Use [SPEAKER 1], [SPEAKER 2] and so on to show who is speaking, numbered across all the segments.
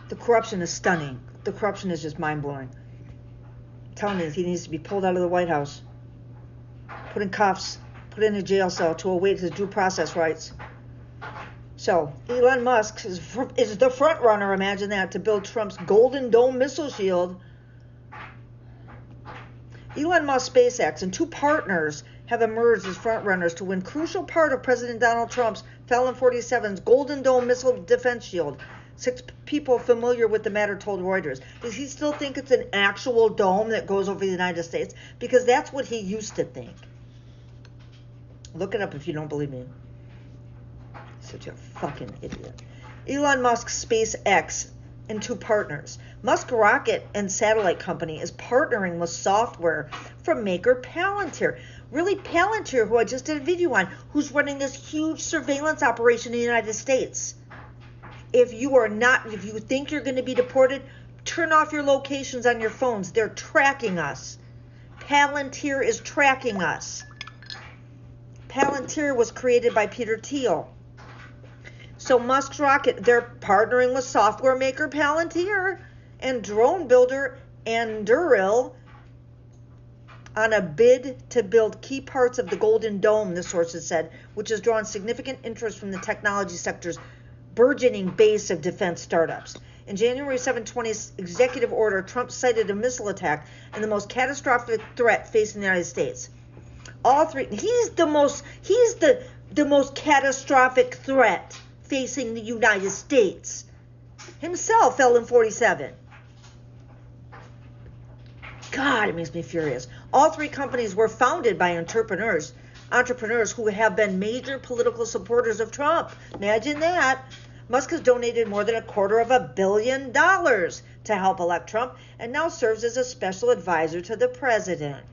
[SPEAKER 1] The corruption is stunning. The corruption is just mind-blowing. I'm telling you, he needs to be pulled out of the White House, put in cuffs, put in a jail cell to await his due process rights. So, Elon Musk is the front runner, imagine that, to build Trump's Golden Dome missile shield. Elon Musk, SpaceX, and two partners have emerged as front runners to win crucial part of President Donald Trump's Falcon 47's Golden Dome missile defense shield. 6 people familiar with the matter told Reuters. Does he still think it's an actual dome that goes over the United States? Because that's what he used to think. Look it up if you don't believe me. Such a fucking idiot. Elon Musk, SpaceX, and two partners. Musk Rocket and Satellite Company is partnering with software from maker Palantir. Really, Palantir, who I just did a video on, who's running this huge surveillance operation in the United States. If you think you're going to be deported, turn off your locations on your phones. They're tracking us. Palantir is tracking us. Palantir was created by Peter Thiel. So Musk's rocket, they're partnering with software maker Palantir and drone builder Anduril on a bid to build key parts of the Golden Dome, the sources said, which has drawn significant interest from the technology sector's burgeoning base of defense startups. In January 720's executive order, Trump cited a missile attack and the most catastrophic threat facing the United States. All three, he's the most catastrophic threat facing the United States. Himself fell in 47. God, it makes me furious. All three companies were founded by entrepreneurs who have been major political supporters of Trump. Imagine that. Musk has donated more than $250 million to help elect Trump and now serves as a special advisor to the president.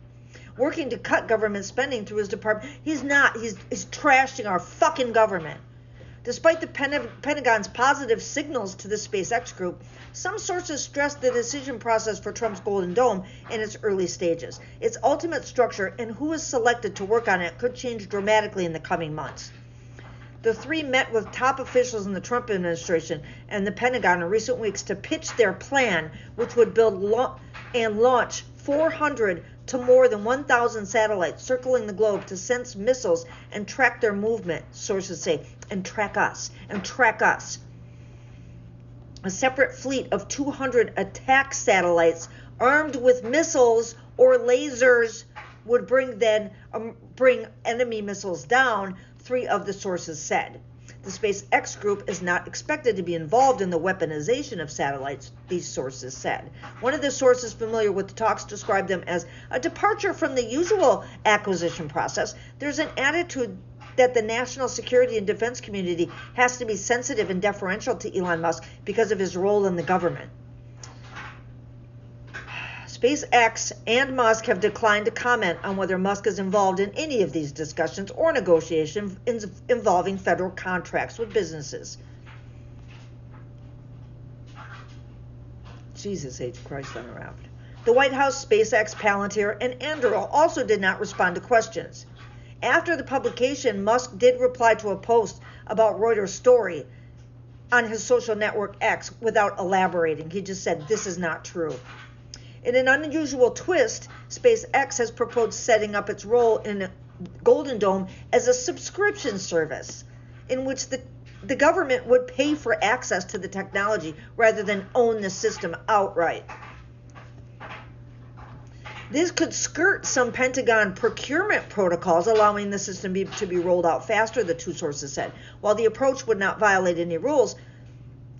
[SPEAKER 1] Working to cut government spending through his department. He's trashing our fucking government. Despite the Pentagon's positive signals to the SpaceX group, some sources stress the decision process for Trump's Golden Dome in its early stages. Its ultimate structure and who is selected to work on it could change dramatically in the coming months. The three met with top officials in the Trump administration and the Pentagon in recent weeks to pitch their plan, which would build and launch 400 to more than 1,000 satellites circling the globe to sense missiles and track their movement, sources say, and track us. A separate fleet of 200 attack satellites armed with missiles or lasers would bring enemy missiles down, 3 of the sources said. The SpaceX group is not expected to be involved in the weaponization of satellites, these sources said. One of the sources familiar with the talks described them as a departure from the usual acquisition process. There's an attitude that the national security and defense community has to be sensitive and deferential to Elon Musk because of his role in the government. SpaceX and Musk have declined to comment on whether Musk is involved in any of these discussions or negotiations involving federal contracts with businesses. Jesus H. Christ on around. The White House, SpaceX, Palantir, and Anduril also did not respond to questions. After the publication, Musk did reply to a post about Reuters' story on his social network X without elaborating. He just said, "This is not true." In an unusual twist, SpaceX has proposed setting up its role in Golden Dome as a subscription service in which the government would pay for access to the technology rather than own the system outright. This could skirt some Pentagon procurement protocols, allowing the system to be rolled out faster, the two sources said. While the approach would not violate any rules,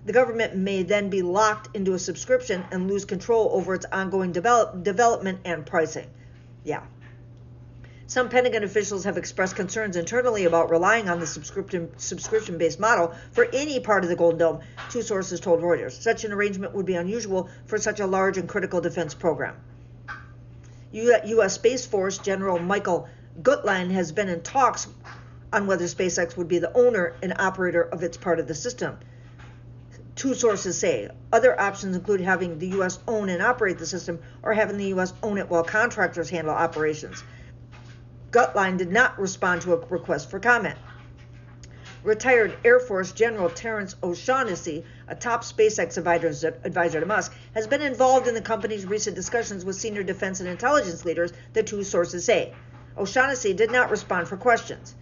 [SPEAKER 1] the government may then be locked into a subscription and lose control over its ongoing development and pricing. Yeah. Some Pentagon officials have expressed concerns internally about relying on the subscription-based model for any part of the Golden Dome, two sources told Reuters. Such an arrangement would be unusual for such a large and critical defense program. U.S. Space Force General Michael Gutlein has been in talks on whether SpaceX would be the owner and operator of its part of the system. Two sources say other options include having the U.S. own and operate the system or having the U.S. own it while contractors handle operations. Gutlein did not respond to a request for comment. Retired Air Force General Terrence O'Shaughnessy, a top SpaceX advisor to Musk, has been involved in the company's recent discussions with senior defense and intelligence leaders, the two sources say. O'Shaughnessy did not respond for questions.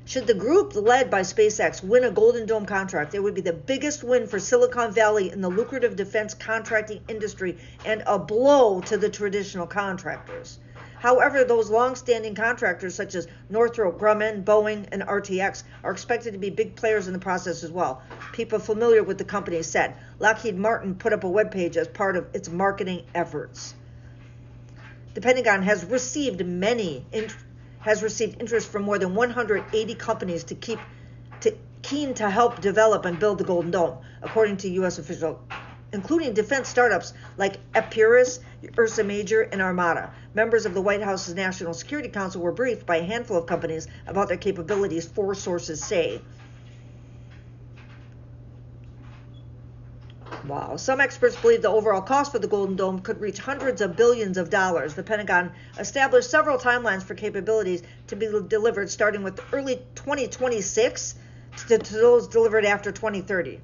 [SPEAKER 1] Should the group led by SpaceX win a Golden Dome contract, it would be the biggest win for Silicon Valley in the lucrative defense contracting industry and a blow to the traditional contractors. However, those long-standing contractors such as Northrop Grumman, Boeing, and RTX are expected to be big players in the process as well. People familiar with the company said. Lockheed Martin put up a webpage as part of its marketing efforts. The Pentagon has received interest from more than 180 companies keen to help develop and build the Golden Dome, according to U.S. officials, including defense startups like Epirus, Ursa Major, and Armada. Members of the White House's National Security Council were briefed by a handful of companies about their capabilities, four sources say. Wow. Some experts believe the overall cost for the Golden Dome could reach hundreds of billions of dollars. The Pentagon established several timelines for capabilities to be delivered, starting with early 2026 to those delivered after 2030.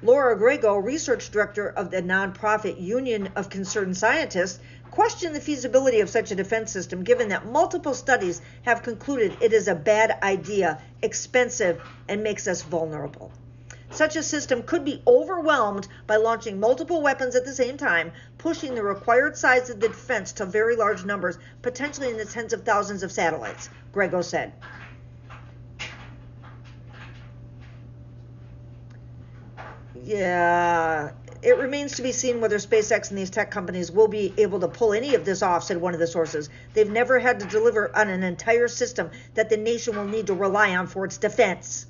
[SPEAKER 1] Laura Grego, research director of the nonprofit Union of Concerned Scientists, questioned the feasibility of such a defense system, given that multiple studies have concluded it is a bad idea, expensive, and makes us vulnerable. Such a system could be overwhelmed by launching multiple weapons at the same time, pushing the required size of the defense to very large numbers, potentially in the tens of thousands of satellites, Grego said. Yeah, it remains to be seen whether SpaceX and these tech companies will be able to pull any of this off, said one of the sources. They've never had to deliver on an entire system that the nation will need to rely on for its defense.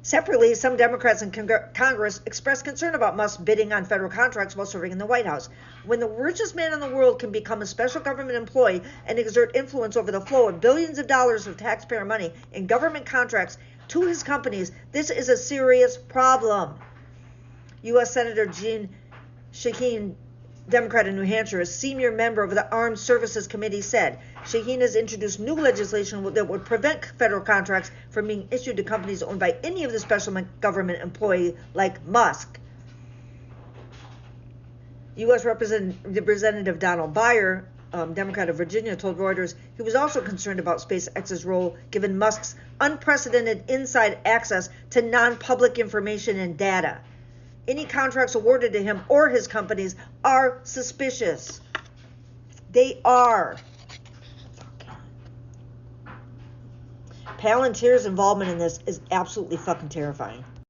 [SPEAKER 1] Separately, some Democrats in Congress expressed concern about Musk bidding on federal contracts while serving in the White House. When the richest man in the world can become a special government employee and exert influence over the flow of billions of dollars of taxpayer money in government contracts to his companies, this is a serious problem. U.S. Senator Jean Shaheen, Democrat in New Hampshire, a senior member of the Armed Services Committee, said Shaheen has introduced new legislation that would prevent federal contracts from being issued to companies owned by any of the special government employee like Musk. U.S. Representative Donald Byer, Democrat of Virginia, told Reuters he was also concerned about SpaceX's role given Musk's unprecedented inside access to non-public information and data. Any contracts awarded to him or his companies are suspicious. They are. Palantir's involvement in this is absolutely fucking terrifying.